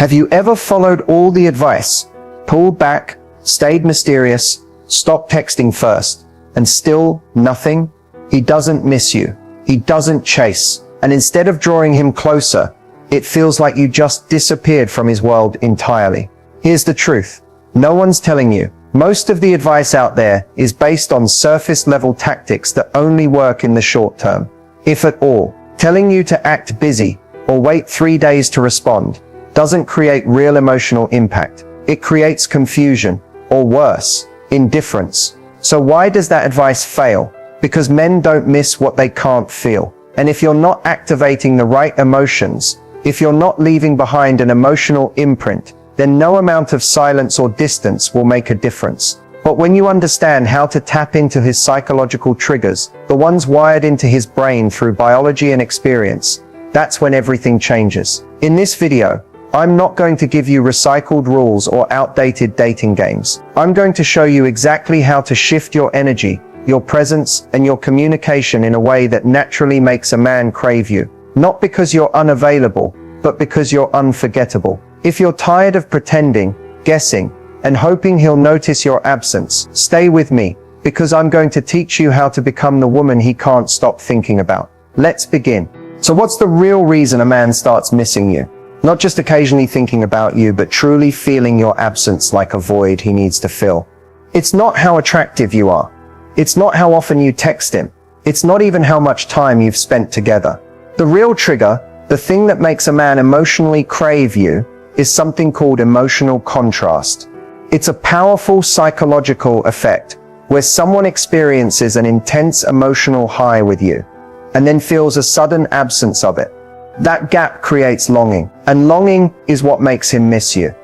Have you ever followed all the advice, pulled back, stayed mysterious, stopped texting first, and still nothing? He doesn't miss you. He doesn't chase. And instead of drawing him closer, it feels like you just disappeared from his world entirely. Here's the truth. No one's telling you. Most of the advice out there is based on surface-level tactics that only work in the short term, if at all. Telling you to act busy or wait 3 days to respond doesn't create real emotional impact. It creates confusion, or worse, indifference. So why does that advice fail? Because men don't miss what they can't feel. And if you're not activating the right emotions, if you're not leaving behind an emotional imprint, then no amount of silence or distance will make a difference. But when you understand how to tap into his psychological triggers, the ones wired into his brain through biology and experience, that's when everything changes. In this video, I'm not going to give you recycled rules or outdated dating games. I'm going to show you exactly how to shift your energy, your presence, and your communication in a way that naturally makes a man crave you. Not because you're unavailable, but because you're unforgettable. If you're tired of pretending, guessing, and hoping he'll notice your absence, stay with me, because I'm going to teach you how to become the woman he can't stop thinking about. Let's begin. So what's the real reason a man starts missing you? Not just occasionally thinking about you, but truly feeling your absence like a void he needs to fill. It's not how attractive you are. It's not how often you text him. It's not even how much time you've spent together. The real trigger, the thing that makes a man emotionally crave you, is something called emotional contrast. It's a powerful psychological effect where someone experiences an intense emotional high with you and then feels a sudden absence of it. That gap creates longing, and longing is what makes him miss you.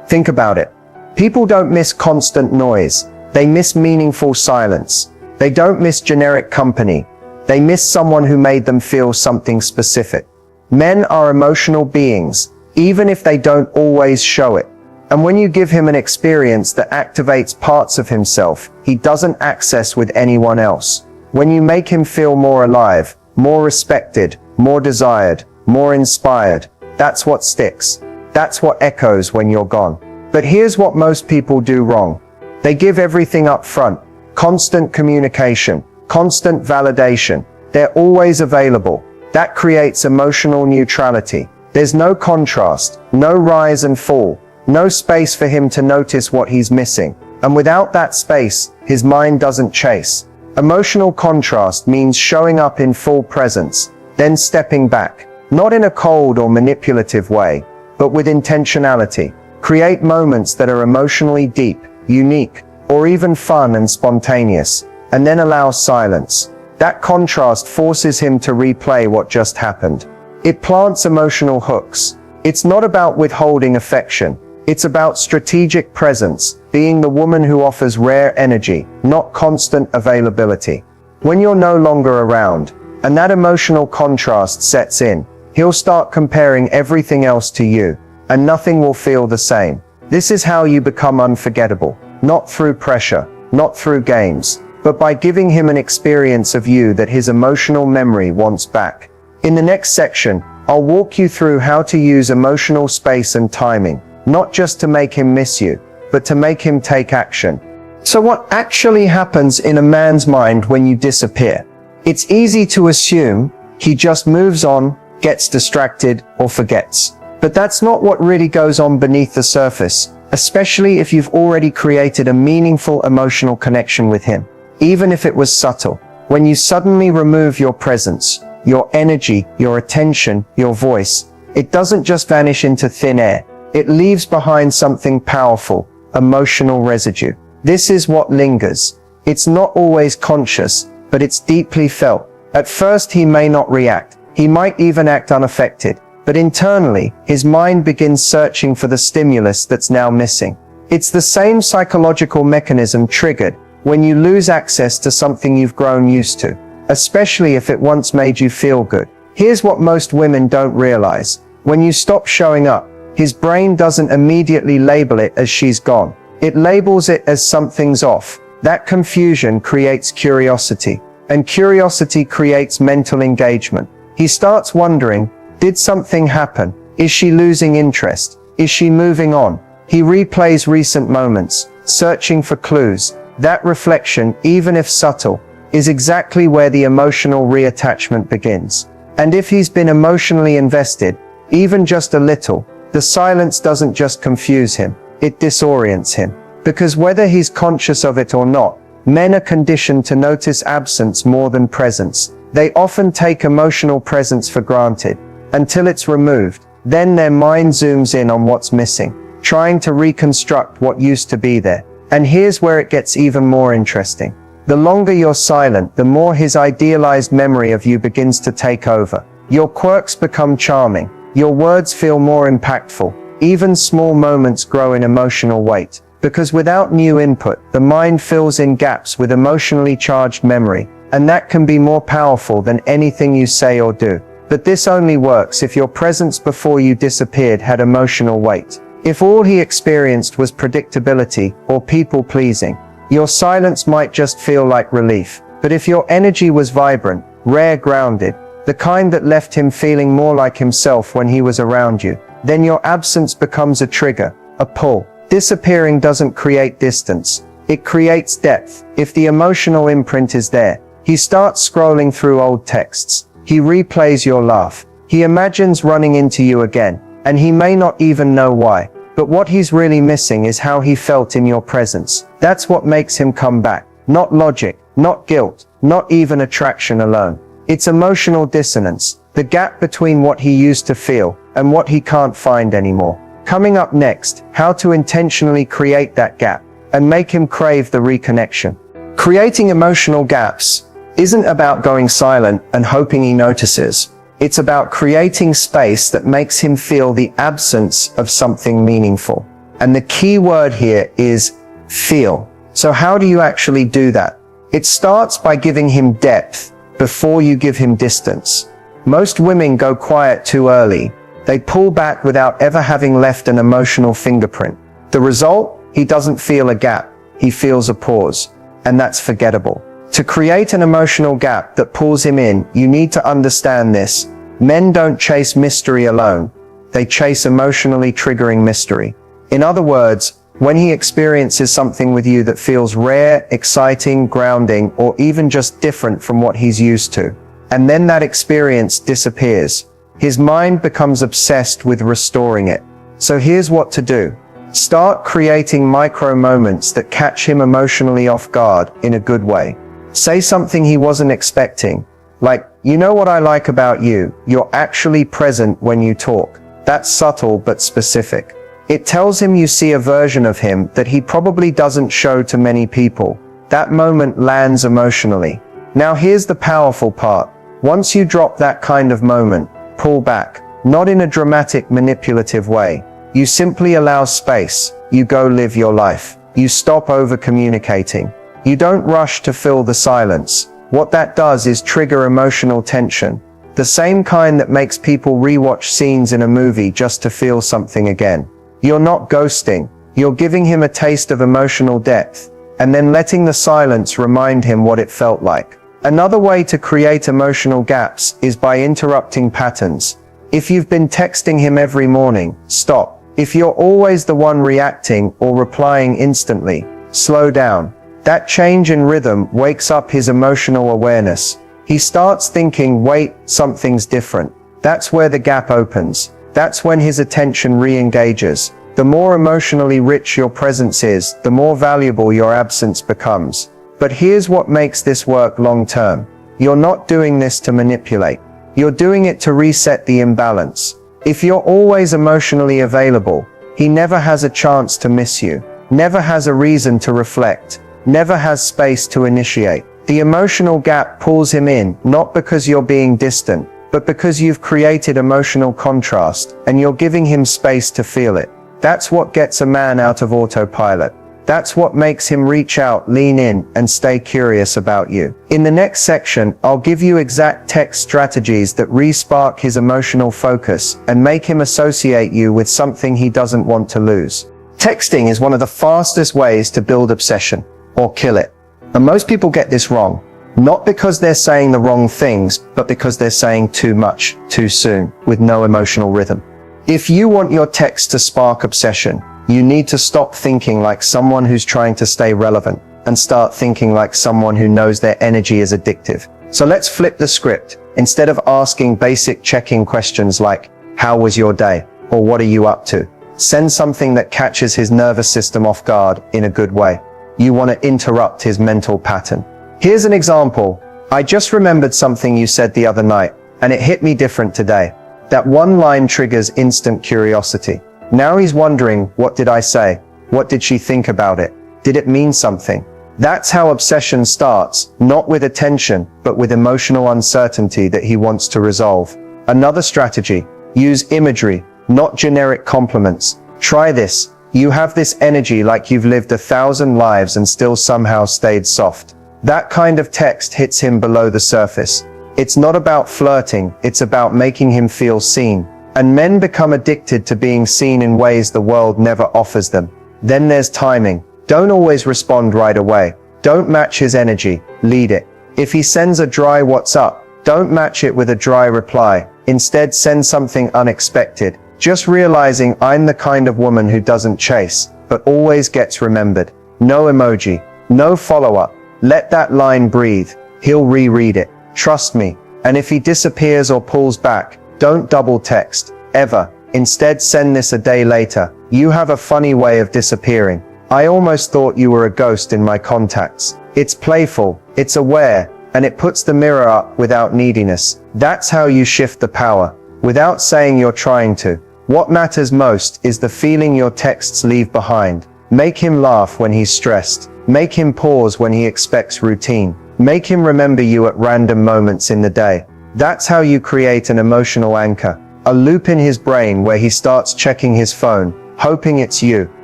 Think about it. People don't miss constant noise. They miss meaningful silence. They don't miss generic company. They miss someone who made them feel something specific. Men are emotional beings, even if they don't always show it. And when you give him an experience that activates parts of himself he doesn't access with anyone else, when you make him feel more alive, more respected, more desired, more inspired, that's what sticks. That's what echoes when you're gone. But here's what most people do wrong. They give everything up front. Constant communication, constant validation. They're always available. That creates emotional neutrality. There's no contrast, no rise and fall, no space for him to notice what he's missing. And without that space, his mind doesn't chase. Emotional contrast means showing up in full presence, then stepping back. Not in a cold or manipulative way, but with intentionality. Create moments that are emotionally deep, unique, or even fun and spontaneous, and then allow silence. That contrast forces him to replay what just happened. It plants emotional hooks. It's not about withholding affection. It's about strategic presence, being the woman who offers rare energy, not constant availability. When you're no longer around, and that emotional contrast sets in, he'll start comparing everything else to you, and nothing will feel the same. This is how you become unforgettable. Not through pressure, not through games, but by giving him an experience of you that his emotional memory wants back. In the next section, I'll walk you through how to use emotional space and timing, not just to make him miss you, but to make him take action. So what actually happens in a man's mind when you disappear? It's easy to assume he just moves on, gets distracted, or forgets. But that's not what really goes on beneath the surface, especially if you've already created a meaningful emotional connection with him. Even if it was subtle, when you suddenly remove your presence, your energy, your attention, your voice, it doesn't just vanish into thin air. It leaves behind something powerful, emotional residue. This is what lingers. It's not always conscious, but it's deeply felt. At first he may not react. He might even act unaffected, but internally, his mind begins searching for the stimulus that's now missing. It's the same psychological mechanism triggered when you lose access to something you've grown used to, especially if it once made you feel good. Here's what most women don't realize. When you stop showing up, his brain doesn't immediately label it as she's gone. It labels it as something's off. That confusion creates curiosity, and curiosity creates mental engagement. He starts wondering, did something happen? Is she losing interest? Is she moving on? He replays recent moments, searching for clues. That reflection, even if subtle, is exactly where the emotional reattachment begins. And if he's been emotionally invested, even just a little, the silence doesn't just confuse him, it disorients him. Because whether he's conscious of it or not, men are conditioned to notice absence more than presence. They often take emotional presence for granted, until it's removed. Then their mind zooms in on what's missing, trying to reconstruct what used to be there. And here's where it gets even more interesting. The longer you're silent, the more his idealized memory of you begins to take over. Your quirks become charming. Your words feel more impactful. Even small moments grow in emotional weight. Because without new input, the mind fills in gaps with emotionally charged memory. And that can be more powerful than anything you say or do. But this only works if your presence before you disappeared had emotional weight. If all he experienced was predictability or people-pleasing, your silence might just feel like relief. But if your energy was vibrant, rare, grounded, the kind that left him feeling more like himself when he was around you, then your absence becomes a trigger, a pull. Disappearing doesn't create distance. It creates depth. If the emotional imprint is there, he starts scrolling through old texts. He replays your laugh. He imagines running into you again, and he may not even know why. But what he's really missing is how he felt in your presence. That's what makes him come back. Not logic, not guilt, not even attraction alone. It's emotional dissonance, the gap between what he used to feel and what he can't find anymore. Coming up next, how to intentionally create that gap and make him crave the reconnection. Creating emotional gaps isn't about going silent and hoping he notices. It's about creating space that makes him feel the absence of something meaningful. And the key word here is feel. So how do you actually do that? It starts by giving him depth before you give him distance. Most women go quiet too early. They pull back without ever having left an emotional fingerprint. The result? He doesn't feel a gap. He feels a pause. And that's forgettable. To create an emotional gap that pulls him in, you need to understand this. Men don't chase mystery alone. They chase emotionally triggering mystery. In other words, when he experiences something with you that feels rare, exciting, grounding, or even just different from what he's used to, and then that experience disappears, his mind becomes obsessed with restoring it. So here's what to do. Start creating micro moments that catch him emotionally off guard in a good way. Say something he wasn't expecting, like, "You know what I like about you? You're actually present when you talk." That's subtle but specific. It tells him you see a version of him that he probably doesn't show to many people. That moment lands emotionally. Now here's the powerful part. Once you drop that kind of moment, pull back. Not in a dramatic, manipulative way. You simply allow space. You go live your life. You stop over-communicating. You don't rush to fill the silence. What that does is trigger emotional tension. The same kind that makes people rewatch scenes in a movie just to feel something again. You're not ghosting. You're giving him a taste of emotional depth, and then letting the silence remind him what it felt like. Another way to create emotional gaps is by interrupting patterns. If you've been texting him every morning, stop. If you're always the one reacting or replying instantly, slow down. That change in rhythm wakes up his emotional awareness. He starts thinking, wait, something's different. That's where the gap opens. That's when his attention re-engages. The more emotionally rich your presence is, the more valuable your absence becomes. But here's what makes this work long-term. You're not doing this to manipulate. You're doing it to reset the imbalance. If you're always emotionally available, he never has a chance to miss you, never has a reason to reflect, never has space to initiate. The emotional gap pulls him in, not because you're being distant, but because you've created emotional contrast, and you're giving him space to feel it. That's what gets a man out of autopilot. That's what makes him reach out, lean in, and stay curious about you. In the next section, I'll give you exact text strategies that re-spark his emotional focus and make him associate you with something he doesn't want to lose. Texting is one of the fastest ways to build obsession, or kill it. And most people get this wrong. Not because they're saying the wrong things, but because they're saying too much, too soon, with no emotional rhythm. If you want your text to spark obsession, you need to stop thinking like someone who's trying to stay relevant and start thinking like someone who knows their energy is addictive. So let's flip the script. Instead of asking basic check-in questions like, how was your day? Or what are you up to? Send something that catches his nervous system off guard in a good way. You want to interrupt his mental pattern. Here's an example. I just remembered something you said the other night, and it hit me different today. That one line triggers instant curiosity. Now he's wondering, what did I say? What did she think about it? Did it mean something? That's how obsession starts, not with attention, but with emotional uncertainty that he wants to resolve. Another strategy, use imagery, not generic compliments. Try this. You have this energy like you've lived 1,000 lives and still somehow stayed soft. That kind of text hits him below the surface. It's not about flirting, it's about making him feel seen. And men become addicted to being seen in ways the world never offers them. Then there's timing. Don't always respond right away. Don't match his energy, lead it. If he sends a dry "what's up," don't match it with a dry reply. Instead, send something unexpected. Just realizing, I'm the kind of woman who doesn't chase, but always gets remembered. No emoji, no follow-up. Let that line breathe. He'll reread it. Trust me. And if he disappears or pulls back, don't double text, ever. Instead, send this a day later. You have a funny way of disappearing. I almost thought you were a ghost in my contacts. It's playful, it's aware, and it puts the mirror up without neediness. That's how you shift the power, without saying you're trying to. What matters most is the feeling your texts leave behind. Make him laugh when he's stressed. Make him pause when he expects routine. Make him remember you at random moments in the day. That's how you create an emotional anchor. A loop in his brain where he starts checking his phone, hoping it's you,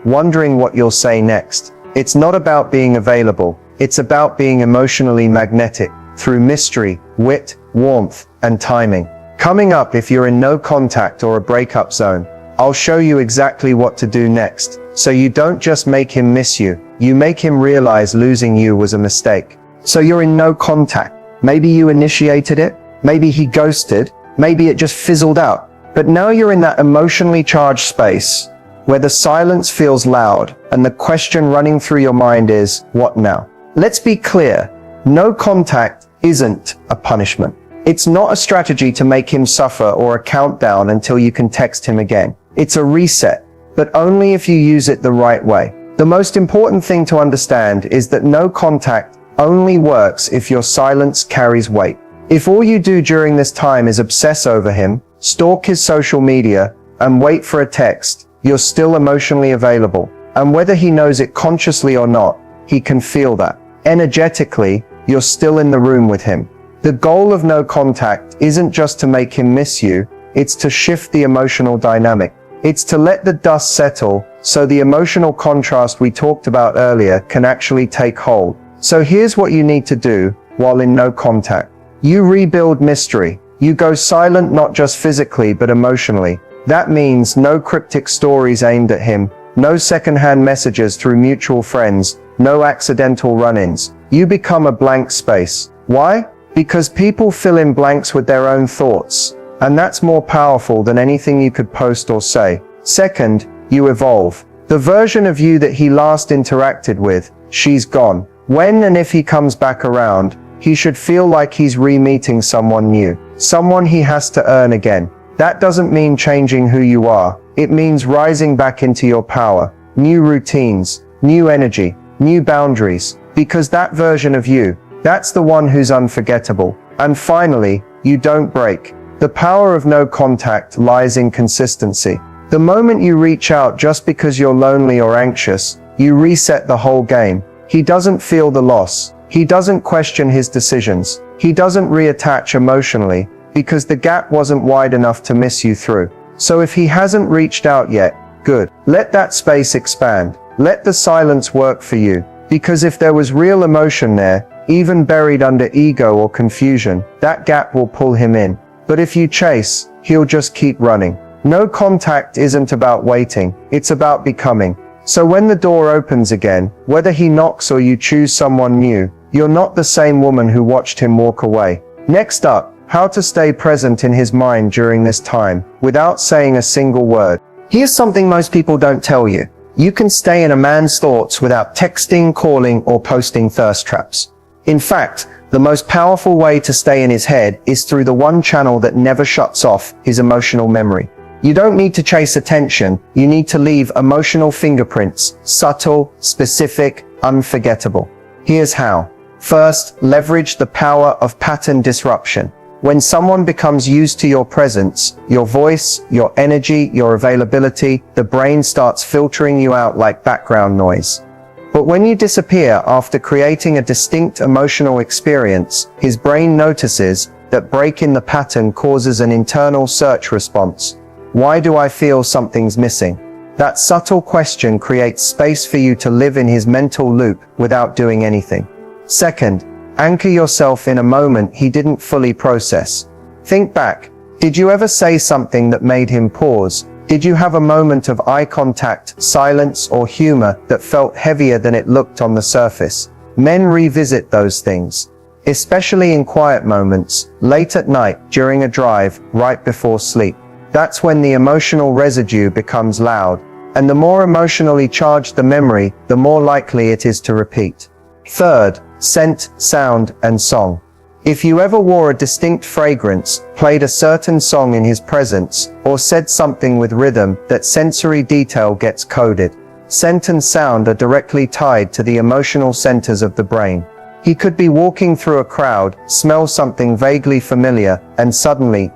wondering what you'll say next. It's not about being available. It's about being emotionally magnetic through mystery, wit, warmth, and timing. Coming up, if you're in no contact or a breakup zone, I'll show you exactly what to do next. So you don't just make him miss you, you make him realize losing you was a mistake. So you're in no contact. Maybe you initiated it. Maybe he ghosted. Maybe it just fizzled out. But now you're in that emotionally charged space where the silence feels loud and the question running through your mind is, what now? Let's be clear. No contact isn't a punishment. It's not a strategy to make him suffer or a countdown until you can text him again. It's a reset, but only if you use it the right way. The most important thing to understand is that no contact only works if your silence carries weight. If all you do during this time is obsess over him, stalk his social media, and wait for a text, you're still emotionally available. And whether he knows it consciously or not, he can feel that. Energetically, you're still in the room with him. The goal of no contact isn't just to make him miss you, it's to shift the emotional dynamic. It's to let the dust settle so the emotional contrast we talked about earlier can actually take hold. So here's what you need to do while in no contact. You rebuild mystery. You go silent not just physically but emotionally. That means no cryptic stories aimed at him, no secondhand messages through mutual friends, no accidental run-ins. You become a blank space. Why? Because people fill in blanks with their own thoughts, and that's more powerful than anything you could post or say. Second, you evolve. The version of you that he last interacted with, she's gone. When and if he comes back around, he should feel like he's re-meeting someone new, someone he has to earn again. That doesn't mean changing who you are. It means rising back into your power, new routines, new energy, new boundaries, because that version of you, that's the one who's unforgettable. And finally, you don't break. The power of no contact lies in consistency. The moment you reach out just because you're lonely or anxious, you reset the whole game. He doesn't feel the loss. He doesn't question his decisions. He doesn't reattach emotionally because the gap wasn't wide enough to miss you through. So if he hasn't reached out yet, good. Let that space expand. Let the silence work for you. Because if there was real emotion there, even buried under ego or confusion, that gap will pull him in. But if you chase, he'll just keep running. No contact isn't about waiting, it's about becoming. So when the door opens again, whether he knocks or you choose someone new, you're not the same woman who watched him walk away. Next up, How to stay present in his mind during this time, without saying a single word. Here's something most people don't tell you. You can stay in a man's thoughts without texting, calling, or posting thirst traps. In fact, the most powerful way to stay in his head is through the one channel that never shuts off, his emotional memory. You don't need to chase attention, you need to leave emotional fingerprints, subtle, specific, unforgettable. Here's how. First, leverage the power of pattern disruption. When someone becomes used to your presence, your voice, your energy, your availability, the brain starts filtering you out like background noise. But when you disappear after creating a distinct emotional experience, his brain notices that break in the pattern causes an internal search response. Why do I feel something's missing? That subtle question creates space for you to live in his mental loop without doing anything. Second, anchor yourself in a moment he didn't fully process. Think back. Did you ever say something that made him pause? Did you have a moment of eye contact, silence, or humor that felt heavier than it looked on the surface? Men revisit those things, especially in quiet moments, late at night, during a drive, right before sleep. That's when the emotional residue becomes loud, and the more emotionally charged the memory, the more likely it is to repeat. Third, scent, sound, and song. If you ever wore a distinct fragrance, played a certain song in his presence, or said something with rhythm, that sensory detail gets coded. Scent and sound are directly tied to the emotional centers of the brain. He could be walking through a crowd, smell something vaguely familiar, and suddenly,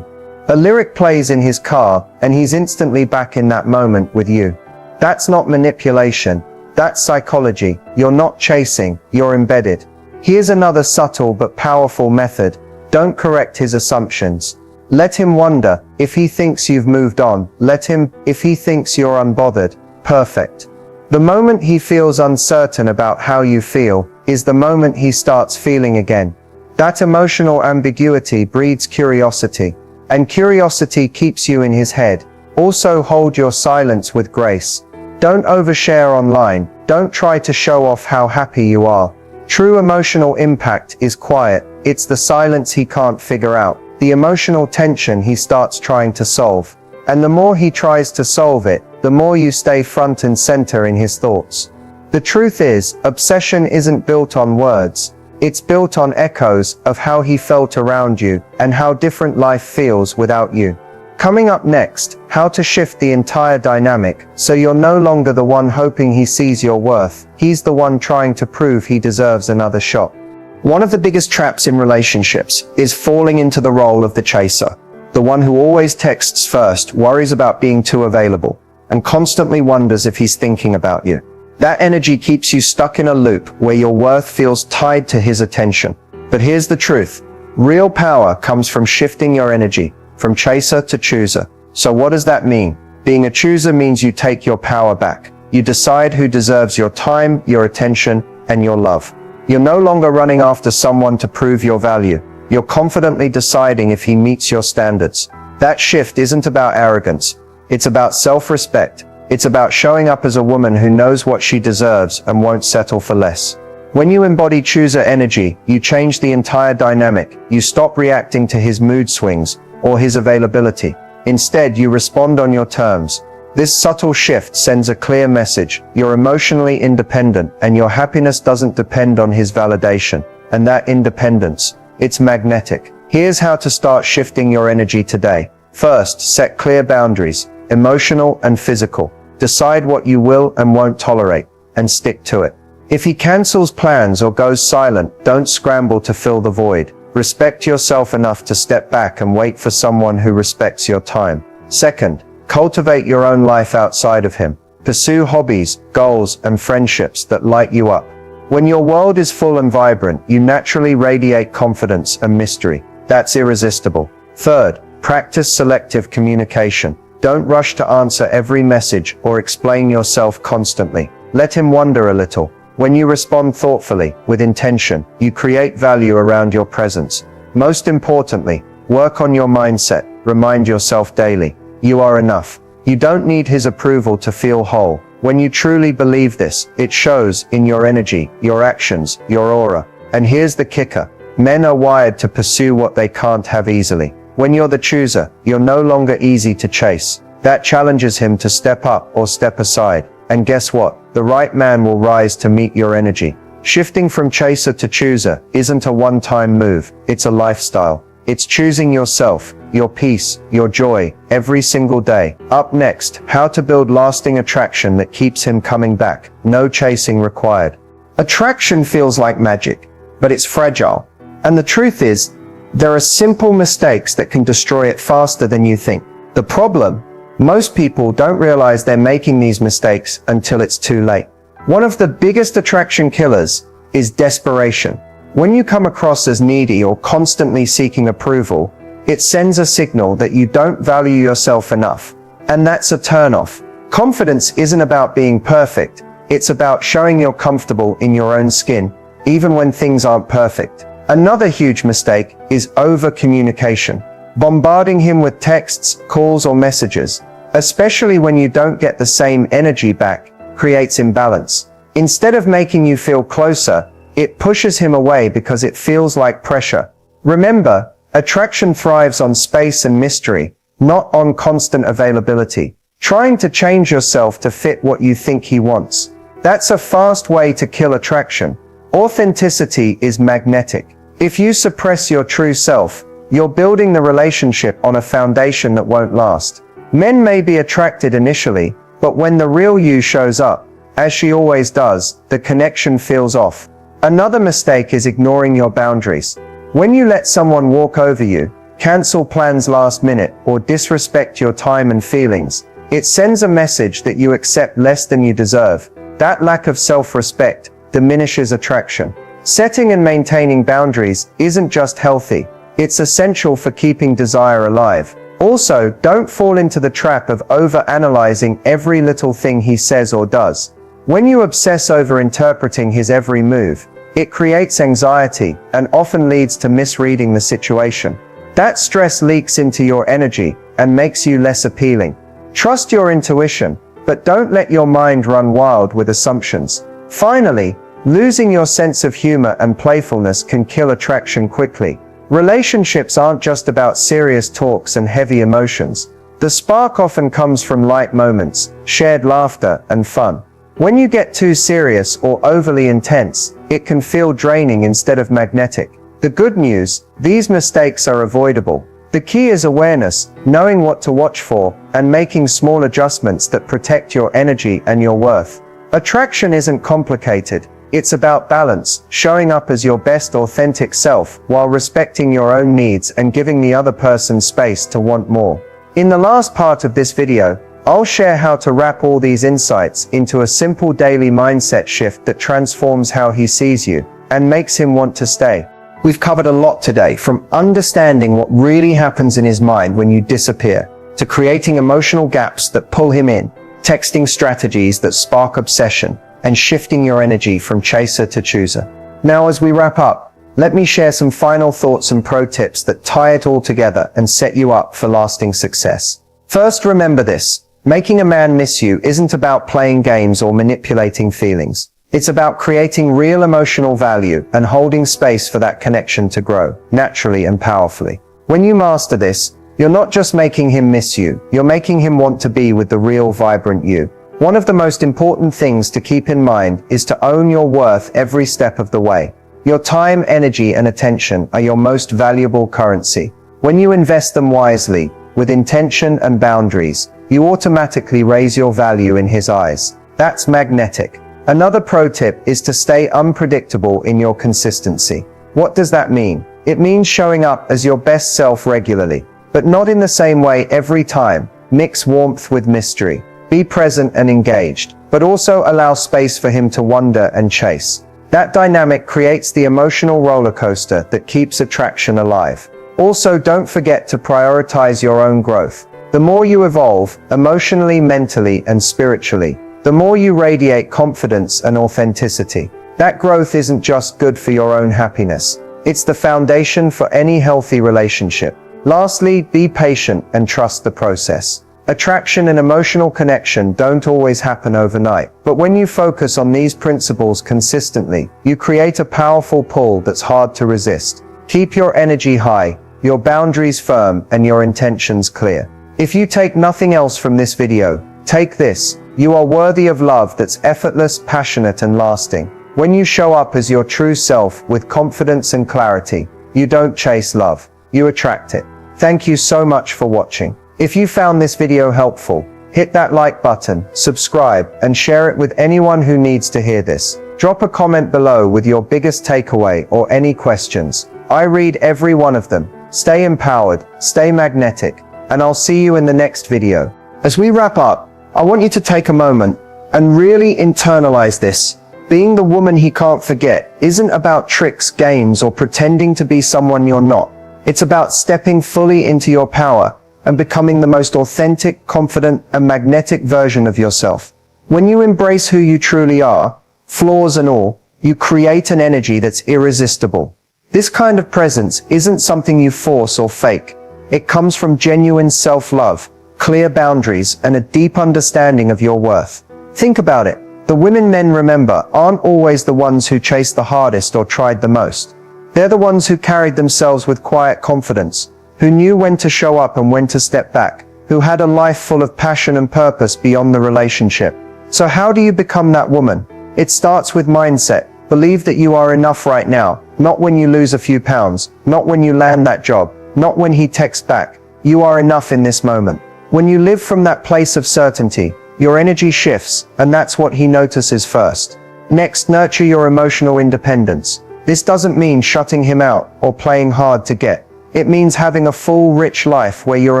a lyric plays in his car, and he's instantly back in that moment with you. That's not manipulation. That's psychology. You're not chasing, you're embedded. Here's another subtle but powerful method. Don't correct his assumptions. Let him wonder. If he thinks you've moved on, let him. If he thinks you're unbothered, perfect. The moment he feels uncertain about how you feel, is the moment he starts feeling again. That emotional ambiguity breeds curiosity. And curiosity keeps you in his head. Also hold your silence with grace. Don't overshare online. Don't try to show off how happy you are. True emotional impact is quiet. It's the silence he can't figure out, the emotional tension he starts trying to solve. And the more he tries to solve it, the more you stay front and center in his thoughts. The truth is, obsession isn't built on words. It's built on echoes of how he felt around you and how different life feels without you. Coming up next, how to shift the entire dynamic, so you're no longer the one hoping he sees your worth, he's the one trying to prove he deserves another shot. One of the biggest traps in relationships is falling into the role of the chaser. The one who always texts first, worries about being too available, and constantly wonders if he's thinking about you. That energy keeps you stuck in a loop where your worth feels tied to his attention. But here's the truth. Real power comes from shifting your energy, from chaser to chooser. So what does that mean? Being a chooser means you take your power back. You decide who deserves your time, your attention, and your love. You're no longer running after someone to prove your value. You're confidently deciding if he meets your standards. That shift isn't about arrogance. It's about self-respect. It's about showing up as a woman who knows what she deserves and won't settle for less. When you embody chooser energy, you change the entire dynamic. You stop reacting to his mood swings or his availability. Instead, you respond on your terms. This subtle shift sends a clear message. You're emotionally independent, and your happiness doesn't depend on his validation. And that independence, it's magnetic. Here's how to start shifting your energy today. First, set clear boundaries, emotional and physical. Decide what you will and won't tolerate, and stick to it. If he cancels plans or goes silent, don't scramble to fill the void. Respect yourself enough to step back and wait for someone who respects your time. Second, cultivate your own life outside of him. Pursue hobbies, goals, and friendships that light you up. When your world is full and vibrant, you naturally radiate confidence and mystery. That's irresistible. Third, practice selective communication. Don't rush to answer every message or explain yourself constantly. Let him wonder a little. When you respond thoughtfully, with intention, you create value around your presence. Most importantly, work on your mindset. Remind yourself daily, you are enough. You don't need his approval to feel whole. When you truly believe this, it shows in your energy, your actions, your aura. And here's the kicker. Men are wired to pursue what they can't have easily. When you're the chooser, you're no longer easy to chase. That challenges him to step up or step aside. And guess what? The right man will rise to meet your energy. Shifting from chaser to chooser isn't a one-time move. It's a lifestyle. It's choosing yourself, your peace, your joy, every single day. Up next, how to build lasting attraction that keeps him coming back. No chasing required. Attraction feels like magic, but it's fragile. And the truth is, there are simple mistakes that can destroy it faster than you think. The problem? Most people don't realize they're making these mistakes until it's too late. One of the biggest attraction killers is desperation. When you come across as needy or constantly seeking approval, it sends a signal that you don't value yourself enough. And that's a turnoff. Confidence isn't about being perfect. It's about showing you're comfortable in your own skin, even when things aren't perfect. Another huge mistake is over-communication. Bombarding him with texts, calls, or messages, especially when you don't get the same energy back, creates imbalance. Instead of making you feel closer, it pushes him away because it feels like pressure. Remember, attraction thrives on space and mystery, not on constant availability. Trying to change yourself to fit what you think he wants. That's a fast way to kill attraction. Authenticity is magnetic. If you suppress your true self, you're building the relationship on a foundation that won't last. Men may be attracted initially, but when the real you shows up, as she always does, the connection feels off. Another mistake is ignoring your boundaries. When you let someone walk over you, cancel plans last minute, or disrespect your time and feelings, it sends a message that you accept less than you deserve. That lack of self-respect diminishes attraction. Setting and maintaining boundaries isn't just healthy, it's essential for keeping desire alive. Also, don't fall into the trap of over-analyzing every little thing he says or does. When you obsess over interpreting his every move, it creates anxiety and often leads to misreading the situation. That stress leaks into your energy and makes you less appealing. Trust your intuition, but don't let your mind run wild with assumptions. Finally, losing your sense of humor and playfulness can kill attraction quickly. Relationships aren't just about serious talks and heavy emotions. The spark often comes from light moments, shared laughter, and fun. When you get too serious or overly intense, it can feel draining instead of magnetic. The good news, these mistakes are avoidable. The key is awareness, knowing what to watch for, and making small adjustments that protect your energy and your worth. Attraction isn't complicated. It's about balance, showing up as your best authentic self while respecting your own needs and giving the other person space to want more. In the last part of this video, I'll share how to wrap all these insights into a simple daily mindset shift that transforms how he sees you and makes him want to stay. We've covered a lot today, from understanding what really happens in his mind when you disappear, to creating emotional gaps that pull him in, texting strategies that spark obsession, and shifting your energy from chaser to chooser. Now, as we wrap up, let me share some final thoughts and pro tips that tie it all together and set you up for lasting success. First, remember this. Making a man miss you isn't about playing games or manipulating feelings. It's about creating real emotional value and holding space for that connection to grow, naturally and powerfully. When you master this, you're not just making him miss you, you're making him want to be with the real, vibrant you. One of the most important things to keep in mind is to own your worth every step of the way. Your time, energy, and attention are your most valuable currency. When you invest them wisely, with intention and boundaries, you automatically raise your value in his eyes. That's magnetic. Another pro tip is to stay unpredictable in your consistency. What does that mean? It means showing up as your best self regularly, but not in the same way every time. Mix warmth with mystery. Be present and engaged, but also allow space for him to wander and chase. That dynamic creates the emotional roller coaster that keeps attraction alive. Also, don't forget to prioritize your own growth. The more you evolve, emotionally, mentally, and spiritually, the more you radiate confidence and authenticity. That growth isn't just good for your own happiness. It's the foundation for any healthy relationship. Lastly, be patient and trust the process. Attraction and emotional connection don't always happen overnight, but when you focus on these principles consistently, you create a powerful pull that's hard to resist. Keep your energy high, your boundaries firm, and your intentions clear. If you take nothing else from this video, take this: you are worthy of love that's effortless, passionate, and lasting. When you show up as your true self with confidence and clarity, you don't chase love, you attract it. Thank you so much for watching. If you found this video helpful, hit that like button, subscribe, and share it with anyone who needs to hear this. Drop a comment below with your biggest takeaway or any questions. I read every one of them. Stay empowered, stay magnetic, and I'll see you in the next video. As we wrap up, I want you to take a moment and really internalize this. Being the woman he can't forget isn't about tricks, games, or pretending to be someone you're not. It's about stepping fully into your power and becoming the most authentic, confident, and magnetic version of yourself. When you embrace who you truly are, flaws and all, you create an energy that's irresistible. This kind of presence isn't something you force or fake. It comes from genuine self-love, clear boundaries, and a deep understanding of your worth. Think about it. The women men remember aren't always the ones who chased the hardest or tried the most. They're the ones who carried themselves with quiet confidence, who knew when to show up and when to step back, who had a life full of passion and purpose beyond the relationship. So how do you become that woman? It starts with mindset. Believe that you are enough right now, not when you lose a few pounds, not when you land that job, not when he texts back. You are enough in this moment. When you live from that place of certainty, your energy shifts, and that's what he notices first. Next, nurture your emotional independence. This doesn't mean shutting him out or playing hard to get. It means having a full, rich life where you're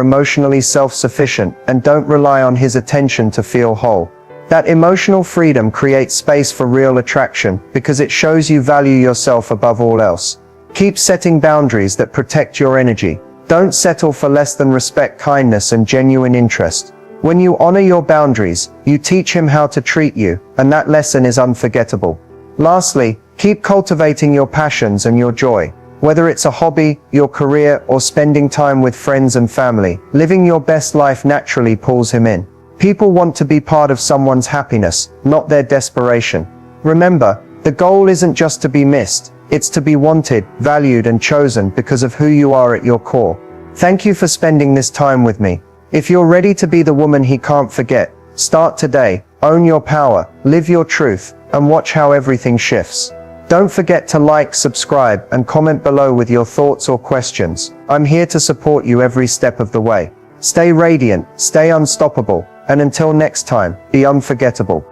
emotionally self-sufficient and don't rely on his attention to feel whole. That emotional freedom creates space for real attraction because it shows you value yourself above all else. Keep setting boundaries that protect your energy. Don't settle for less than respect, kindness, and genuine interest. When you honor your boundaries, you teach him how to treat you, and that lesson is unforgettable. Lastly, keep cultivating your passions and your joy. Whether it's a hobby, your career, or spending time with friends and family, living your best life naturally pulls him in. People want to be part of someone's happiness, not their desperation. Remember, the goal isn't just to be missed, it's to be wanted, valued, and chosen because of who you are at your core. Thank you for spending this time with me. If you're ready to be the woman he can't forget, start today, own your power, live your truth, and watch how everything shifts. Don't forget to like, subscribe, and comment below with your thoughts or questions. I'm here to support you every step of the way. Stay radiant, stay unstoppable, and until next time, be unforgettable.